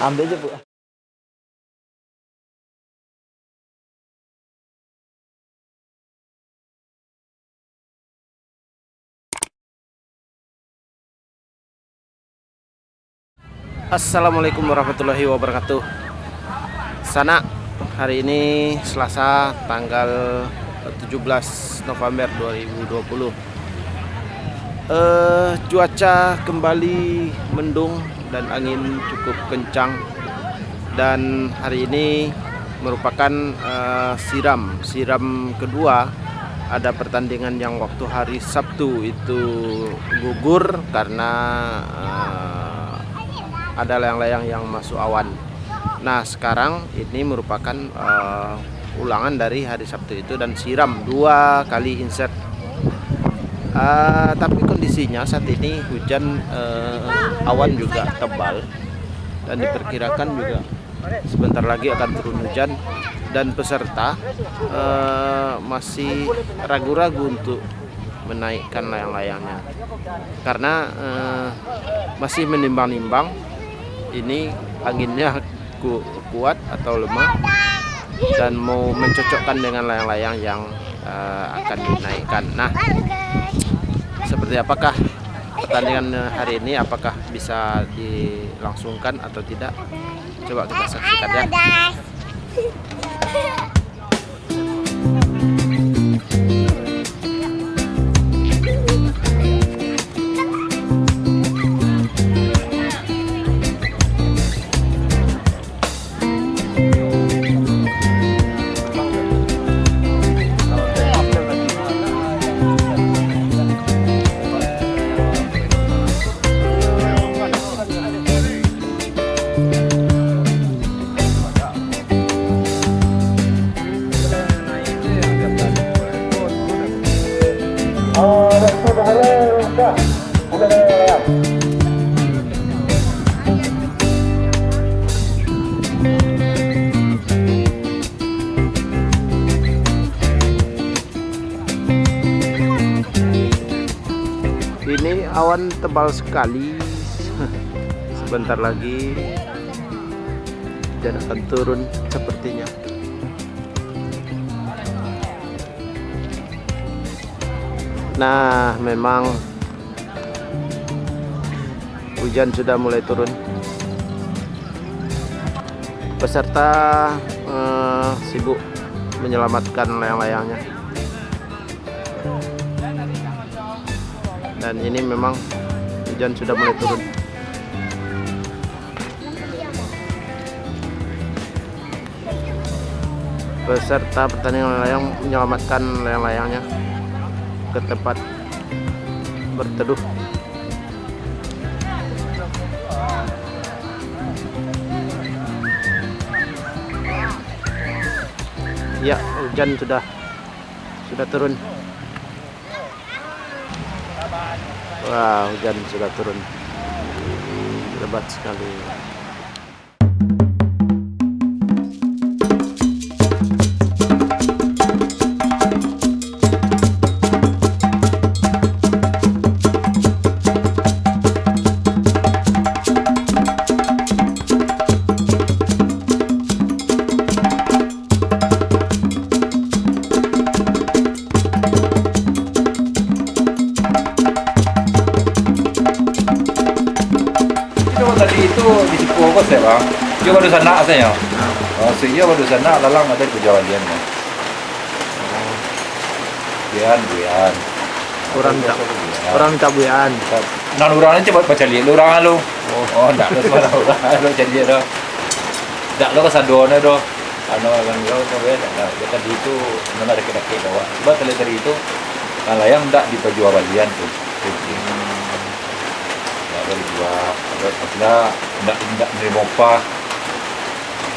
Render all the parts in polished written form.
Ambil aja, Bu. Assalamualaikum warahmatullahi wabarakatuh. Sana, hari ini Selasa tanggal 17 November 2020. Cuaca kembali mendung dan angin cukup kencang. Dan hari ini merupakan siram kedua. Ada pertandingan yang waktu hari Sabtu itu gugur karena ada layang-layang yang masuk awan. Nah, sekarang ini merupakan ulangan dari hari Sabtu itu dan siram 2 kali insert. Tapi kondisinya saat ini hujan, awan juga tebal dan diperkirakan juga sebentar lagi akan turun hujan, dan peserta masih ragu-ragu untuk menaikkan layang-layangnya karena masih menimbang-nimbang ini anginnya kuat atau lemah dan mau mencocokkan dengan layang-layang yang akan dinaikkan. Nah, seperti apakah pertandingan hari ini, apakah bisa dilangsungkan atau tidak? Coba kita saksikan ya. Ini awan tebal sekali. Sebentar lagi hujan akan turun sepertinya. Nah, memang hujan sudah mulai turun. Peserta sibuk menyelamatkan layang-layangnya. Dan ini memang hujan sudah mulai turun. Peserta pertandingan layang menyelamatkan layang-layangnya ke tempat berteduh. Ya, hujan sudah turun. Wah, hujan sudah turun. Lebat sekali. Tadi itu di Sipu apa saya bang? Dia baru sana saya. Oh, saya baru sana lalang ada kejauhan. Bian. Orang minta buyan. Nan orangnya coba baca lihat orang lu. Oh, enggak ada suara orang lu jadi dah. Enggak lo kesadona doh. Ano kan lo coba dah. Tadi itu mana ada kena bawa. Coba tadi itu layang enggak di perjual balian tuh. Ada dijual, ada tidak menerima upah.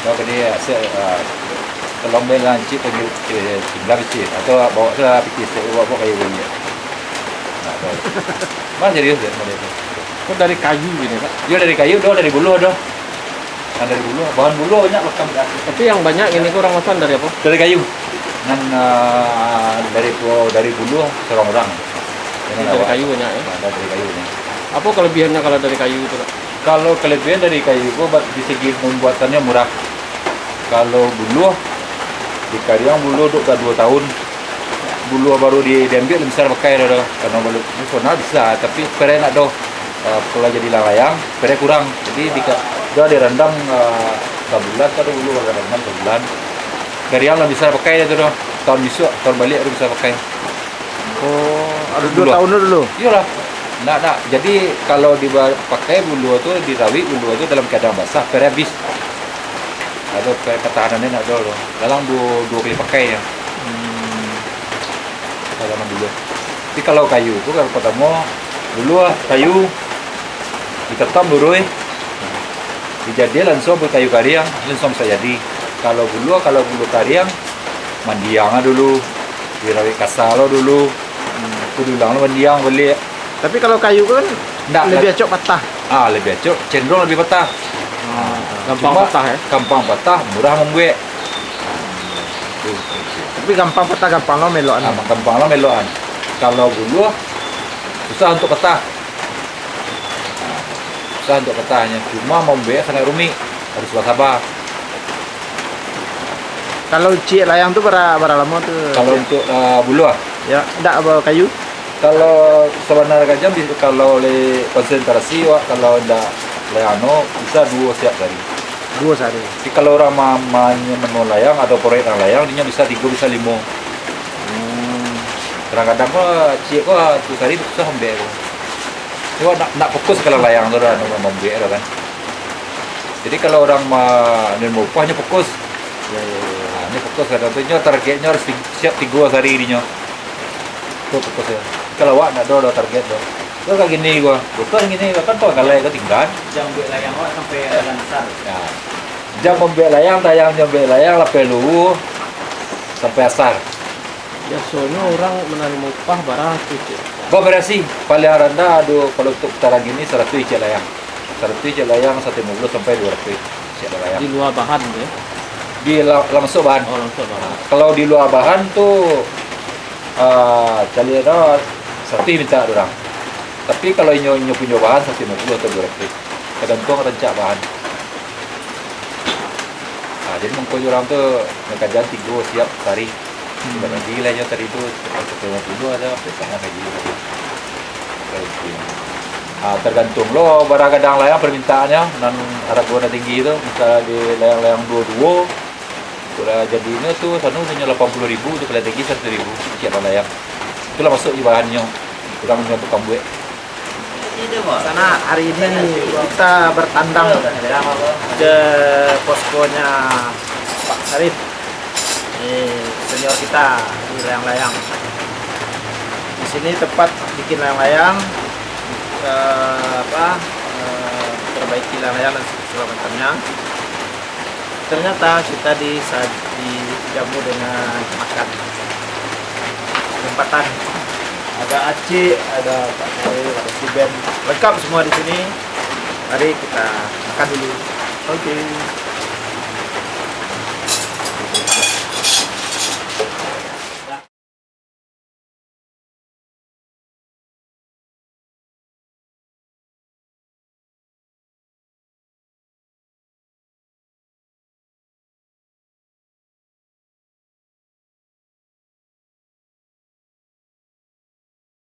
Kalau dia kalau melanci pergi tinggal kecil atau bawa ke pikir saya bawa kayu ini. Mas serius deh model itu. Kok dari kayu gini, Pak? Dia dari kayu, dari bulu doh. Kan dari bulu, bahan bulu banyak lekam dah. Tapi yang banyak ini kurang masan dari apa? Dari kayu. Dan dari bulu seorang orang. Dari kayu banyak ya. Ada dari kayu nih. Apa kelebihannya kalau dari kayu itu, Pak? Kalau kelebihan dari kayu itu di segi pembuatannya murah. Kalau buluh di Kariang buluh udah 2 tahun. Buluh baru diambil bisa pakai dah. Karena buluh nasional bisa, tapi pere nak doh. Kalau jadi layang, pere kurang. Jadi dia direndam sebulan atau buluh direndam sebulan. Kariang lah bisa pakai itu doh. Tahun besok, tahun balik ada bisa pakai. Oh, ada 2 Buluh. tahun dulu. Iyalah. Nah. Jadi kalau dipakai buluh itu dirawi buluh itu dalam keadaan basah, pere habis. Ada ketahanannya nak dulu. Dalam dua kali pakai ya. Zaman dulu. Tapi kalau kayu itu kalau pertama dulu kayu diketam dulu dijadi langsung kayu Kariang langsung bisa jadi. Kalau bulu Kariang mandiangnya dulu dirawi kasalo dulu. Kudulang mandiang beli. Tapi kalau kayu kan lebih acok patah. Lebih acok, cenderung lebih patah. Gampang Cuma patah ya? Gampang patah, murah membuat. Tapi gampang patah, gampang lo meloan. Gampang lah meloan. Kalau bulu susah untuk patah. Susah untuk patahnya. Cuma membuat sangat rumit, harus sabar. Kalau cik layang tuh berapa lama tuh? Kalau untuk bulu ya, enggak apa kayu. Kalau sebenarnya jam kalau oleh konsentrasi kalau ndak layano bisa 2 siap hari. 2 sehari. Tapi kalau orang mamanya menu layang atau proyek layang dia bisa 3 bisa 5. Kadang-kadang cik tu hari susah ambil. Cuma nak fokus kalau layang tu dah nak ambil kan. Jadi kalau orang mau upahnya fokus. Ya. Ini fokus kadang-kadang targetnya harus siap 3 hari ininya. Itu fokus ya. Kalau awak nak do target do. Kau kayak gini bukan gini kan kau kalai kau tinggal. Jam buat layang awak sampai lancar. Ya. Jam membuat layang, tayang jam membuat layang, lapel dulu sampai asar. Ya soalnya orang menerima upah barang itu. Kau berasi paling rendah kalau untuk cara gini 100 icet layang. 100 icet layang 150 sampai 200 icet layang. Di luar bahan tu ya? Di langsung bahan. Oh langsung bahan. Kalau di luar bahan tuh cari ada 100 minta orang. Tapi kalau nyo punya bahan 150 atau 200. Tergantung rencak bahan. Jadi mengkau orang tuh kerjaan 3 siap sehari. Sebenarnya gilanya tadi itu 150 ada setengah kayak gitu. Tergantung lo barang kadang layang permintaannya dan harga tinggi itu misalnya di layang-layang 22 udah jadinya tuh sana punya 80.000 tuh kalau tinggi 100.000 siap layang. Itulah masuk di bahannya. Kurang punya tukang buat. Sana hari ini kita bertandang ke poskonya Pak Sarif. Ini senior kita di layang-layang. Di sini tempat bikin layang-layang, perbaiki layang-layang dan segala macamnya. Ternyata kita dijamu dengan makan kesempatan. Ada Aceh, ada Pak Sarif, ada Siben, lengkap semua di sini. Mari kita makan dulu. Oke.